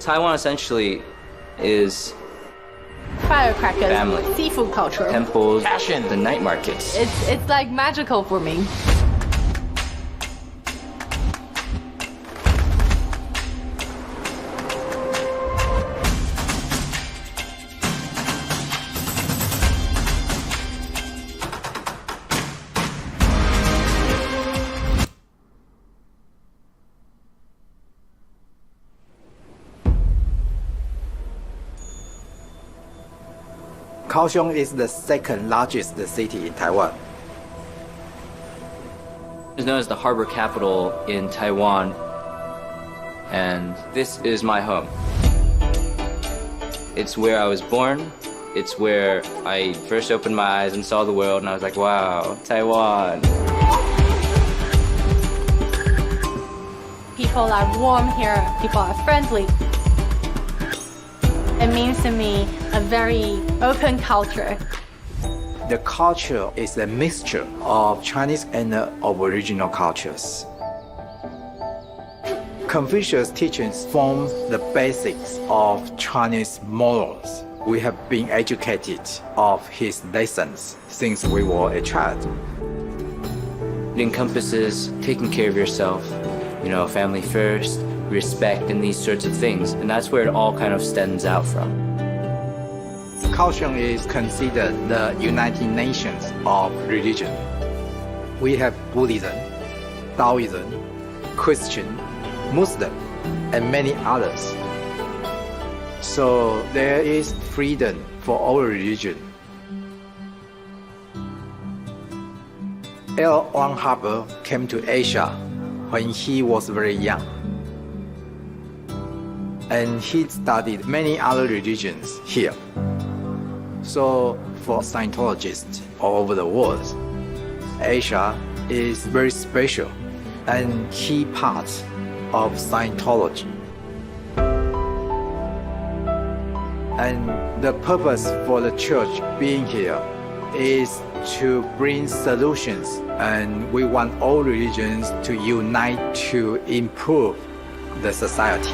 Taiwan essentially is firecrackers, family, seafood culture, temples, fashion, the night markets. It's like magical for me. Kaohsiung is the second largest city in Taiwan. It's known as the harbor capital in Taiwan, and this is my home. It's where I was born. It's where I first opened my eyes and saw the world, and I was like, wow, Taiwan. People are warm here, people are friendly. It means to me a very open culture. The culture is a mixture of Chinese and Aboriginal cultures. Confucius' teachings form the basics of Chinese morals. We have been educated of his lessons since we were a child. It encompasses taking care of yourself, family first, respect, and these sorts of things. And that's where it all kind of stems out from. Kaohsiung is considered the United Nations of religion. We have Buddhism, Taoism, Christian, Muslim, and many others. So there is freedom for all religion. L. Ron Hubbard came to Asia when he was very young. And he studied many other religions here. So for Scientologists all over the world, Asia is very special and key part of Scientology. And the purpose for the church being here is to bring solutions, and we want all religions to unite to improve the society.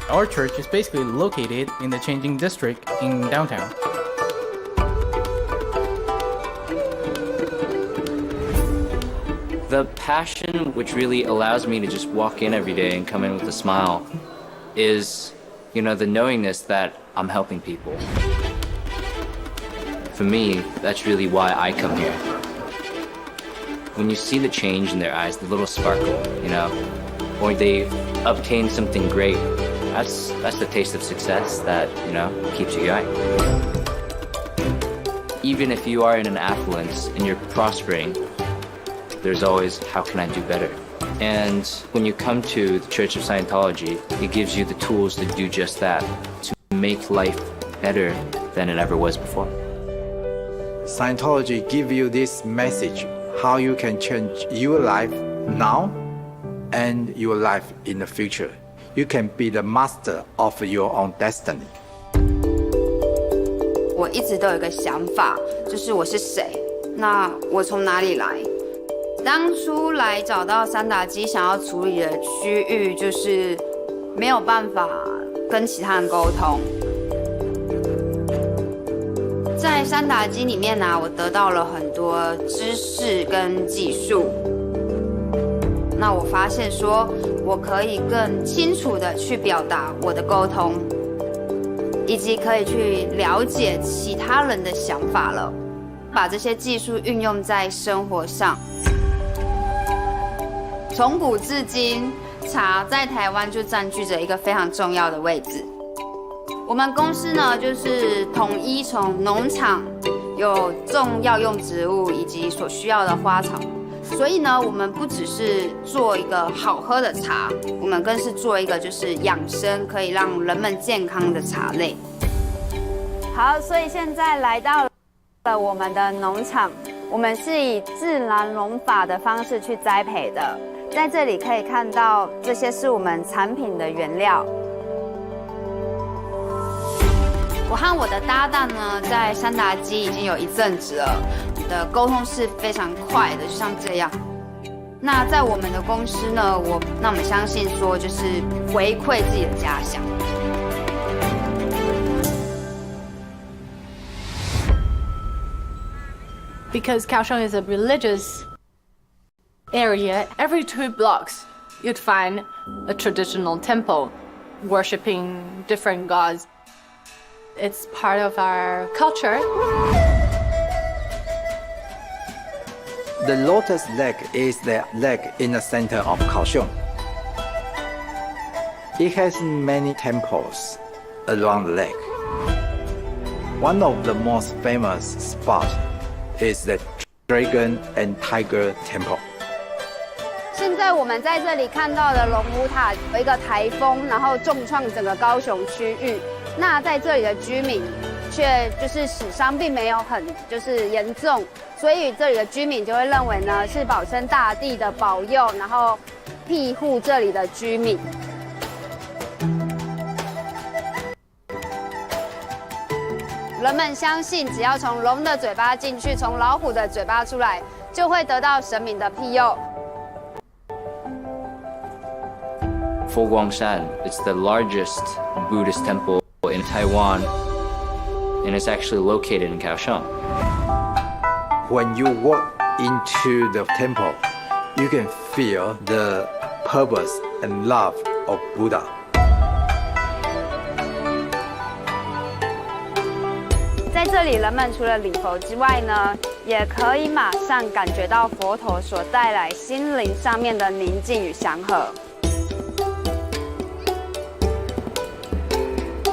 Our church is basically located in the changing district in downtown. The passion which really allows me to just walk in every day and come in with a smile is, the knowingness that I'm helping people. For me, that's really why I come here. When you see the change in their eyes, the little sparkle, or they obtain something great, that's the taste of success that, keeps you going. Even if you are in an affluence and you're prospering, there's always, how can I do better? And when you come to the Church of Scientology, it gives you the tools to do just that, to make life better than it ever was before. Scientology gives you this message, how you can change your life now and your life in the future. You can be the master of your own destiny. 我一直都有一个想法，就是我是谁，那我从哪里来？当初来找到三打基想要处理的区域，就是没有办法跟其他人沟通。在三打基里面呢，我得到了很多知识跟技术。那我发现说，我可以更清楚的去表达我的沟通，以及可以去了解其他人的想法了，把这些技术运用在生活上。从古至今，茶在台湾就占据着一个非常重要的位置。我们公司呢，就是统一从农场有种药用植物以及所需要的花草，所以呢，我们不只是做一个好喝的茶，我们更是做一个就是养生可以让人们健康的茶类。好，所以现在来到了我们的农场，我们是以自然农法的方式去栽培的。在这里可以看到，这些是我们产品的原料。我和我的搭档呢，在山达基已经有一阵子了，我们的沟通是非常快的，就像这样。那在我们的公司呢，我们相信说，就是回馈自己的家乡。Because Kaohsiung is a religious area, every 2 blocks you'd find a traditional temple worshipping different gods. It's part of our culture. The lotus lake is the lake in the center of Kaohsiung. It has many temples around the lake. One of the most famous spots is the Dragon and Tiger Temple. 现在我们在这里看到的龙虎塔有一个台风，然后重创整个高雄区域。那在这里的居民却就是死伤并没有很严重，所以这里的居民就会认为呢是保生大帝的保佑，然后庇护这里的居民。人们相信，只要从龙的嘴巴进去，从老虎的嘴巴出来，就会得到神明的庇佑。Foguangshan, it's the largest Buddhist temple in Taiwan, and it's actually located in Kaohsiung. When you walk into the temple, you can feel the purpose and love of Buddha. 在这里，人们除了礼佛之外呢，也可以马上感觉到佛陀所带来心灵上面的宁静与祥和。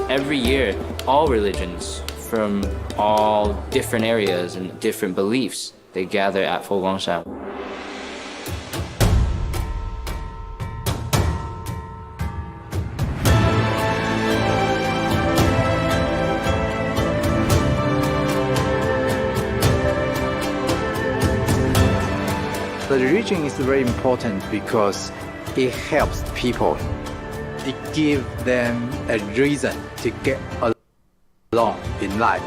Every year, all religions from all different areas and different beliefs, they gather at Foguangshan. The religion is very important because it helps people. It gives them a reason to get along in life.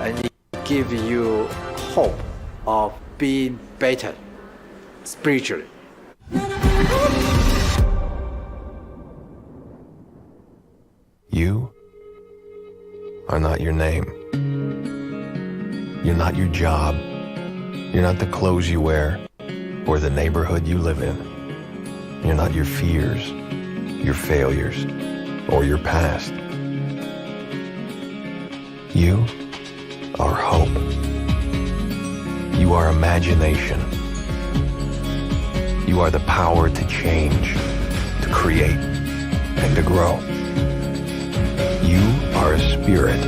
And it gives you hope of being better spiritually. You are not your name. You're not your job. You're not the clothes you wear or the neighborhood you live in. You're not your fears, your failures, or your past. You are hope. You are imagination. You are the power to change, to create, and to grow. You are a spirit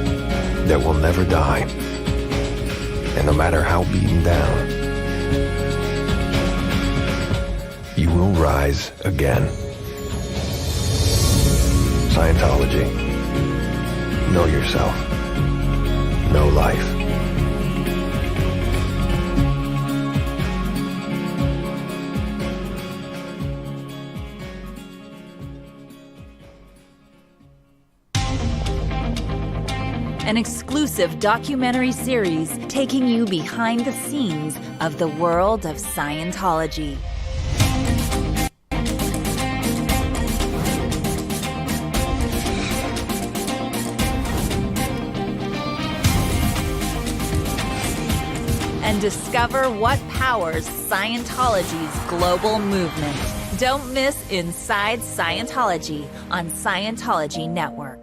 that will never die. And no matter how beaten down, you will rise again. Scientology. Know yourself. Know life. An exclusive documentary series taking you behind the scenes of the world of Scientology. And discover what powers Scientology's global movement. Don't miss Inside Scientology on Scientology Network.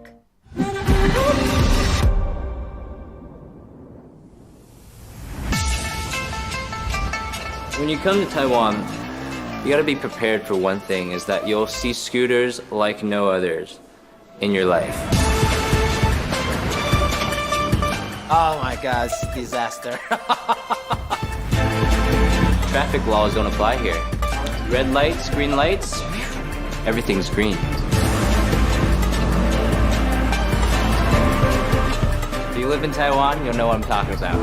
When you come to Taiwan, you gotta be prepared for one thing, is that you'll see scooters like no others in your life. Oh my God, it's a disaster. Traffic laws don't apply here. Red lights, green lights, everything's green. If you live in Taiwan, you'll know what I'm talking about.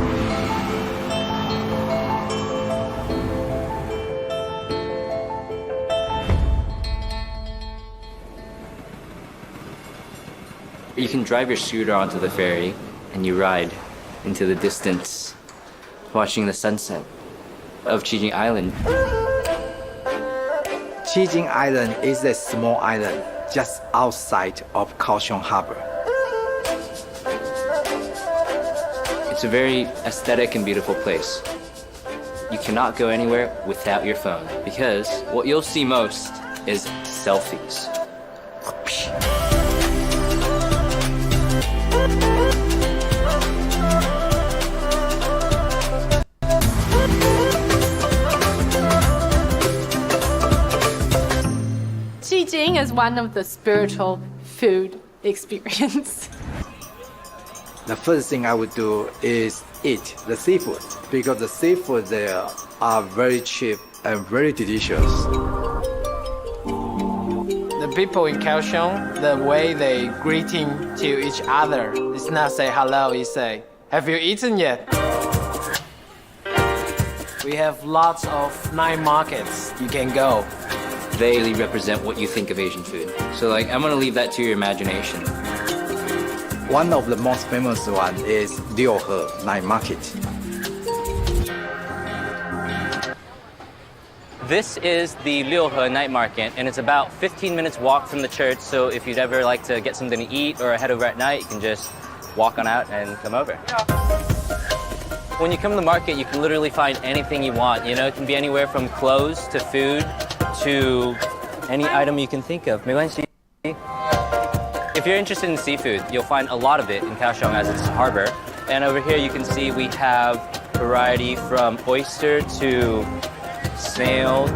You can drive your scooter onto the ferry and you ride into the distance, watching the sunset of Qijing Island. Qijing Island is a small island just outside of Kaohsiung Harbor. It's a very aesthetic and beautiful place. You cannot go anywhere without your phone because what you'll see most is selfies. Qijing is one of the spiritual food experience. The first thing I would do is eat the seafood because the seafood there are very cheap and very delicious. The people in Kaohsiung, the way they greeting to each other, it's not say hello, it's say, have you eaten yet? We have lots of night markets you can go. They really represent what you think of Asian food. So like, I'm gonna leave that to your imagination. One of the most famous one is Liuhe Night Market. This is the Liuhe night market, and it's about 15 minutes walk from the church, so if you'd ever like to get something to eat or head over at night, you can just walk on out and come over. When you come to the market, you can literally find anything you want. You know, it can be anywhere from clothes to food to any item you can think of. 没关系. If you're interested in seafood, you'll find a lot of it in Kaohsiung as it's a harbor. And over here you can see we have variety from oyster to snail.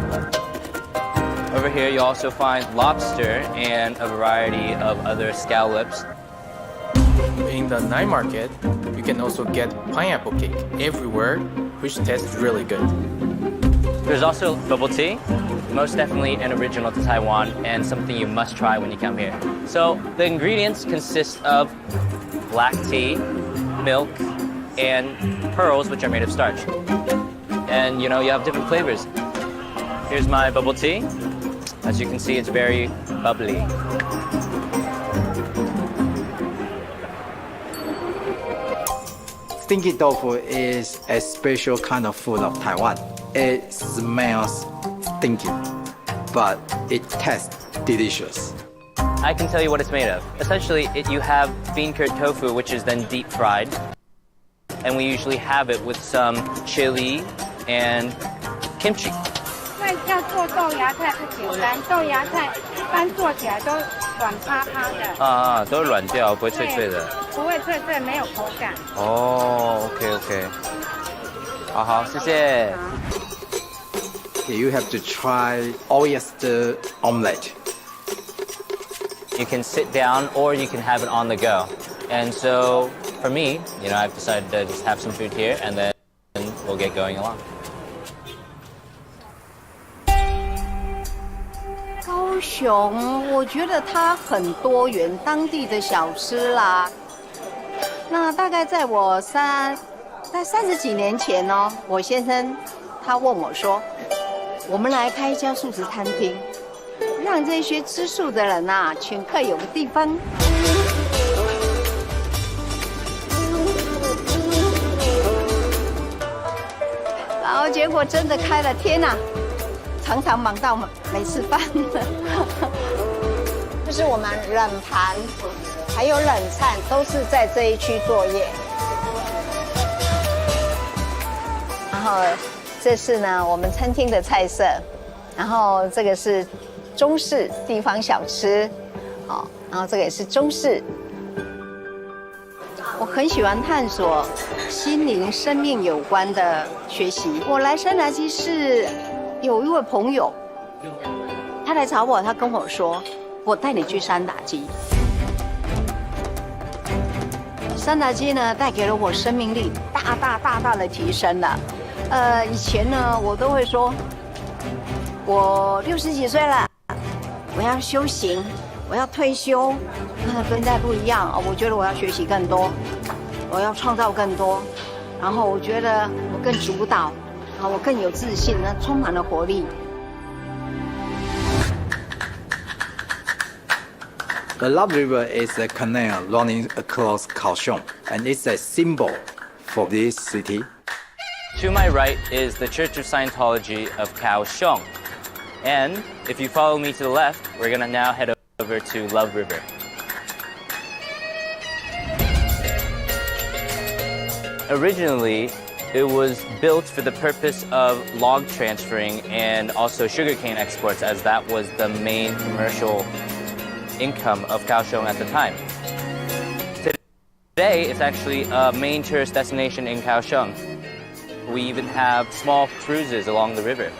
Over here you also find lobster and a variety of other scallops. In the night market, you can also get pineapple cake everywhere, which tastes really good. There's also bubble tea, most definitely an original to Taiwan and something you must try when you come here. So the ingredients consist of black tea, milk, and pearls, which are made of starch. And you know, you have different flavors. Here's my bubble tea. As you can see, it's very bubbly. Stinky tofu is a special kind of food of Taiwan. It smells stinky, but it tastes delicious. I can tell you what it's made of. Essentially, you have bean curd tofu, which is then deep fried. And we usually have it with some chili and kimchi. 要做豆芽菜不简单，豆芽菜一般做起来都软趴趴的。都软掉，不会脆脆的。不会脆脆，没有口感。哦 ，OK， 好，谢谢。You have to try oyster omelette. You can sit down or you can have it on the go. And so for me, you know, I've decided to just have some food here and then we'll get going along. 高雄，我觉得它很多元，当地的小吃啦。那大概在我在30几年前哦，我先生他问我说，我们来开一家素食餐厅，让这些吃素的人啊，请客有个地方。然后结果真的开了，天哪！常常忙到没吃饭，就是我们冷盘还有冷餐都是在这一区作业。然后这是呢我们餐厅的菜色，然后这个是中式地方小吃，哦，然后这个也是中式。我很喜欢探索心灵生命有关的学习。我来山达基是。有一位朋友，他来找我，他跟我说：“我带你去山达基。”山达基呢，带给了我生命力大的提升了。以前呢，我都会说，我60几岁了，我要修行，我要退休。跟现在不一样，我觉得我要学习更多，我要创造更多，然后我觉得我更主导。我更有自信，充满了活力。The Love River is a canal running across Kaohsiung, and it's a symbol for this city. To my right is the Church of Scientology of Kaohsiung. And if you follow me to the left, we're gonna now head over to Love River. Originally, it was built for the purpose of log transferring and also sugarcane exports, as that was the main commercial income of Kaohsiung at the time. Today, it's actually a main tourist destination in Kaohsiung. We even have small cruises along the river.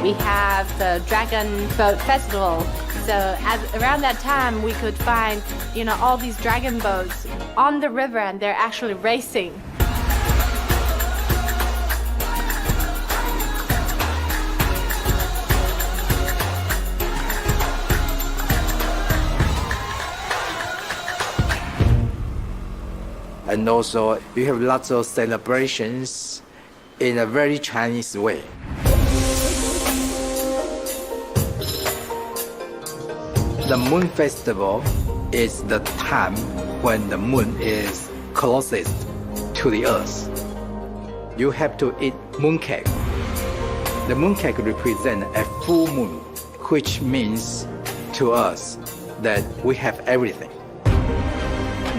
We have the Dragon Boat Festival. So around that time, we could find, all these dragon boats on the river, and they're actually racing. And also, you have lots of celebrations in a very Chinese way. The Moon Festival is the time when the moon is closest to the earth. You have to eat mooncake. The mooncake represents a full moon, which means to us that we have everything.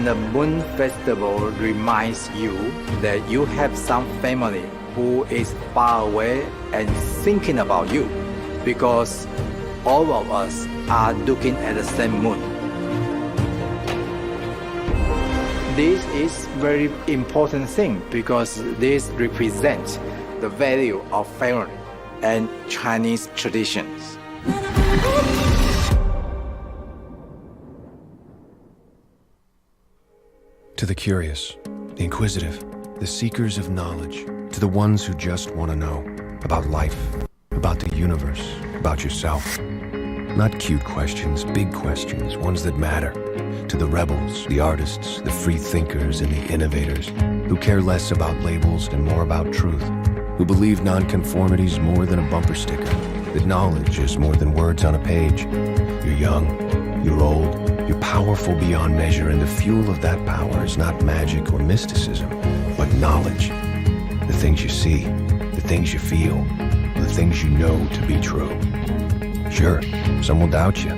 The Moon Festival reminds you that you have some family who is far away and thinking about you, because all of us are looking at the same moon. This is very important thing because this represents the value of family and Chinese traditions. To the curious, the inquisitive, the seekers of knowledge, to the ones who just want to know about life, about the universe, about yourself. Not cute questions, big questions, ones that matter. To the rebels, the artists, the free thinkers, and the innovators, who care less about labels and more about truth, who believe nonconformity is more than a bumper sticker, that knowledge is more than words on a page. You're young, you're old, you're powerful beyond measure, and the fuel of that power is not magic or mysticism, but knowledge. The things you see, the things you feel, the things you know to be true. Sure, some will doubt you.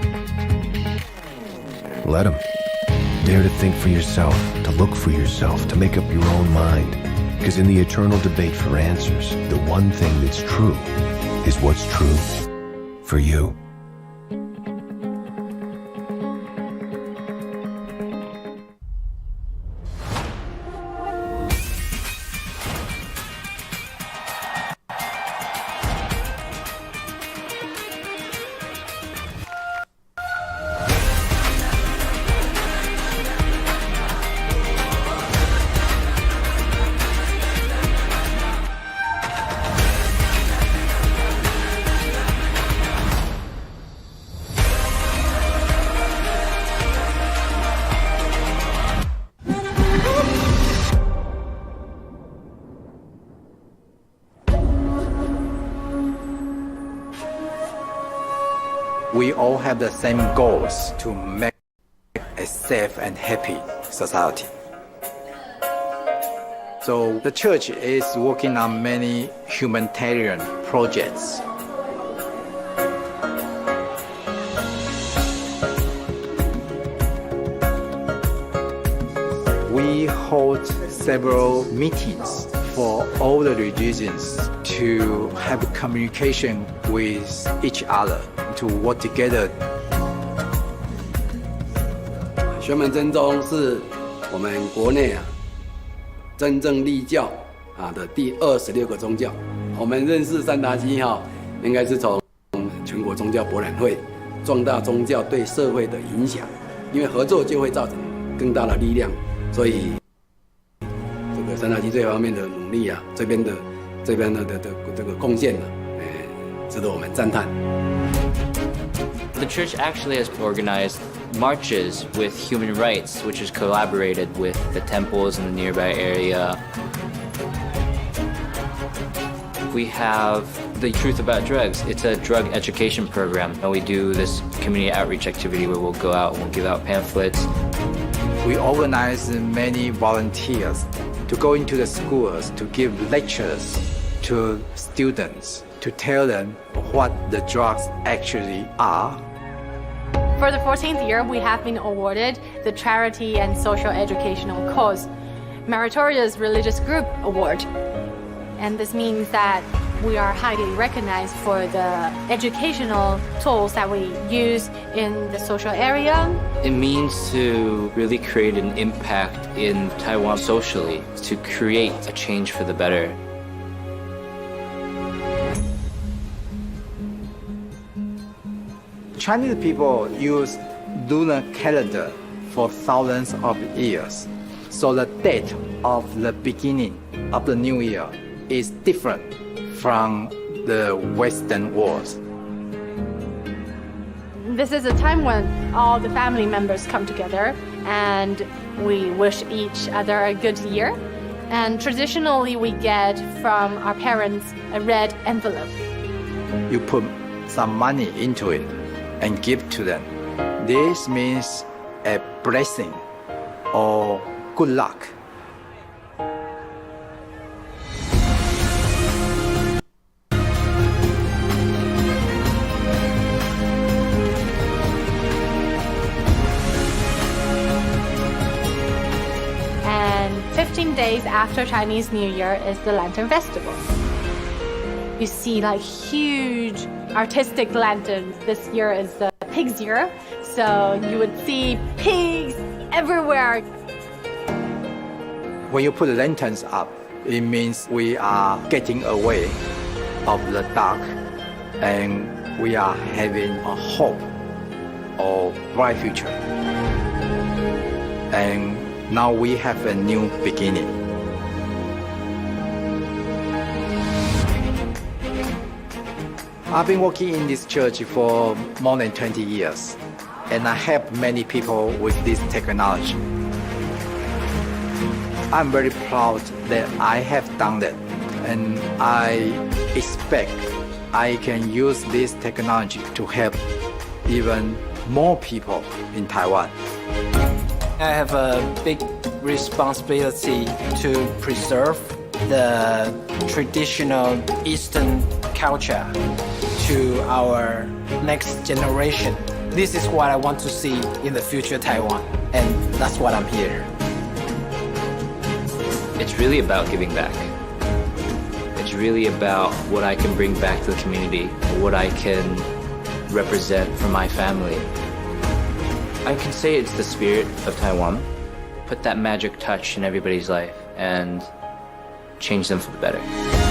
Let them. Dare to think for yourself, to look for yourself, to make up your own mind. Because in the eternal debate for answers, the one thing that's true is what's true for you. We all have the same goals to make a safe and happy society. So the church is working on many humanitarian projects. We hold several meetings for all the religions to have communication with each other, to work together. 玄门真宗是我们国内真正立教的第26个宗教。我们认识三达基应该是从全国宗教博览会壮大宗教对社会的影响，因为合作就会造成更大的力量，所以这个三达基这方面的努力这边的这个贡献值得我们赞叹。The church actually has organized marches with human rights, which is collaborated with the temples in the nearby area. We have the Truth About Drugs. It's a drug education program. And we do this community outreach activity where we'll go out and we'll give out pamphlets. We organize many volunteers to go into the schools to give lectures to students to tell them what the drugs actually are. For the 14th year, we have been awarded the Charity and Social Educational Cause Meritorious Religious Group Award. And this means that we are highly recognized for the educational tools that we use in the social area. It means to really create an impact in Taiwan socially, to create a change for the better. Chinese people use lunar calendar for thousands of years. So the date of the beginning of the new year is different from the Western world. This is a time when all the family members come together and we wish each other a good year. And traditionally we get from our parents a red envelope. You put some money into it and give to them. This means a blessing or good luck. And 15 days after Chinese New Year is the Lantern Festival. You see like huge artistic lanterns. This year is the pig's year, so you would see pigs everywhere. When you put lanterns up, it means we are getting away of the dark and we are having a hope of bright future. And now we have a new beginning. I've been working in this church for more than 20 years, and I help many people with this technology. I'm very proud that I have done that, and I expect I can use this technology to help even more people in Taiwan. I have a big responsibility to preserve the traditional Eastern culture to our next generation. This is what I want to see in the future Taiwan, and that's what I'm here. It's really about giving back. It's really about what I can bring back to the community, what I can represent for my family. I can say it's the spirit of Taiwan. Put that magic touch in everybody's life and change them for the better.